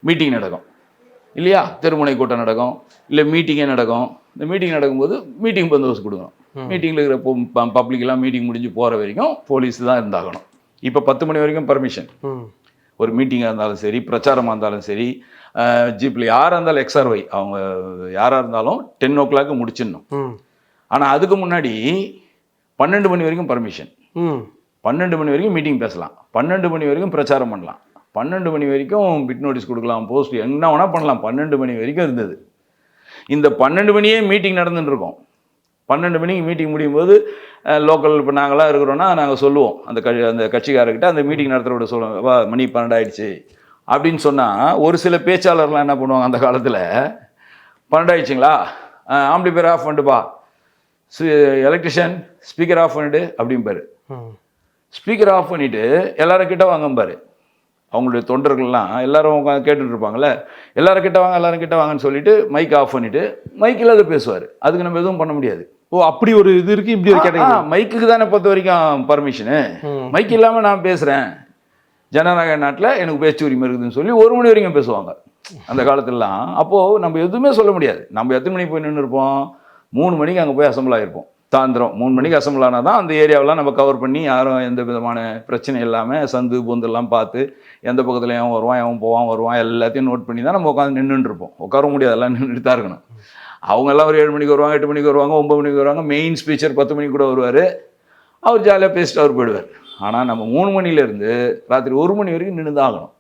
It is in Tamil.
மீட்டிங் நடக்கும் இல்லையா, தெருமுனை கூட்டம் நடக்கும், இல்லை மீட்டிங்கே நடக்கும். இந்த மீட்டிங் நடக்கும்போது மீட்டிங் பந்தோபஸ்து கொடுக்கணும். மீட்டிங்கில் இருக்கிற பப்ளிக்கெல்லாம் மீட்டிங் முடிஞ்சு போகிற வரைக்கும் போலீஸ் தான் இருந்தாகணும். இப்போ 10 மணி வரைக்கும் பர்மிஷன். ஒரு மீட்டிங்காக இருந்தாலும் சரி, பிரச்சாரமாக இருந்தாலும் சரி, ஜீப்பில் யாராக இருந்தாலும் XRY அவங்க யாராக இருந்தாலும் 10 o'clock முடிச்சிடணும். ஆனால் அதுக்கு முன்னாடி 12 மணி வரைக்கும் பர்மிஷன். 12 மணி வரைக்கும் மீட்டிங் பேசலாம், 12 மணி வரைக்கும் பிரச்சாரம் பண்ணலாம், 12 மணி வரைக்கும் பிட் நோட்டீஸ் கொடுக்கலாம், போஸ்ட் என்ன வேணால் பண்ணலாம். 12 மணி வரைக்கும் இருந்தது. இந்த 12 மணியே மீட்டிங் நடந்துட்டு இருக்கோம். 12 மணிக்கு மீட்டிங் முடியும் போது லோக்கல் இப்போ நாங்களாம் இருக்கிறோன்னா நாங்கள் சொல்லுவோம் அந்த கட்சிக்காரர்கிட்ட, அந்த மீட்டிங் நடத்துகிறோட சொல்லுவோம், வா மணி 12 ஆயிடுச்சு அப்படின்னு சொன்னால், ஒரு சில பேச்சாளர்லாம் என்ன பண்ணுவாங்க அந்த காலத்தில், 12 ஆயிடுச்சுங்களா, ஆம்பிளிஃபையர் ஆஃப் பண்ணிட்டுப்பா, எலக்ட்ரிஷியன் ஸ்பீக்கர் ஆஃப் பண்ணிட்டு அப்படிம்பாரு. ஸ்பீக்கர் ஆஃப் பண்ணிவிட்டு எல்லாரும் கிட்ட வாங்கம்பாரு. அவங்களுடைய தொண்டர்கள்லாம் எல்லாரும் கேட்டுட்டு இருப்பாங்கள்ல, எல்லாரும் கிட்ட வாங்கன்னு சொல்லிட்டு மைக் ஆஃப் பண்ணிவிட்டு மைக்கில் அதை பேசுவார். அதுக்கு நம்ம எதுவும் பண்ண முடியாது. ஓ, அப்படி ஒரு இது இருக்குது, இப்படி ஒரு கேட்டகரி. மைக்குக்கு தானே பொறுத்த வரைக்கும் பர்மிஷனு. மைக் இல்லாமல் நான் பேசுகிறேன், ஜனநாயக நாட்டில் எனக்கு பேச்சு உரிமை இருக்குதுன்னு சொல்லி 1 மணி வரைக்கும் பேசுவாங்க அந்த காலத்துலலாம். அப்போது நம்ம எதுவுமே சொல்ல முடியாது. நம்ம எத்தனை மணிக்கு போய் நின்று இருப்போம், 3 மணிக்கு அங்கே போய் அசம்பிள் ஆகிருப்போம். சாயந்தரம் 3 மணிக்கு அசம்பிள் ஆனால் தான் அந்த ஏரியாவெலாம் நம்ம கவர் பண்ணி, யாரும் எந்த விதமான பிரச்சனை இல்லாமல் சந்து பொந்தெல்லாம் பார்த்து, எந்த பக்கத்தில் எவன் வருவான் எவன் போவான் வருவான் எல்லாத்தையும் நோட் பண்ணி தான் நம்ம உட்காந்து நின்றுருப்போம். உட்கார முடியாது, எல்லாம் நின்றுட்டு தான் இருக்கணும். அவங்கெல்லாம் ஒரு 7 மணிக்கு வருவாங்க, 8 மணிக்கு வருவாங்க, 9 மணிக்கு வருவாங்க. மெயின் ஸ்பீச்சர் 10 மணிக்கு கூட வருவார். அவர் ஜாலியாக பேசிட்டு அவர் போயிடுவார். ஆனால் நம்ம 3 மணிலேருந்து ராத்திரி 1 மணி வரைக்கும் நின்று தான் ஆகணும்.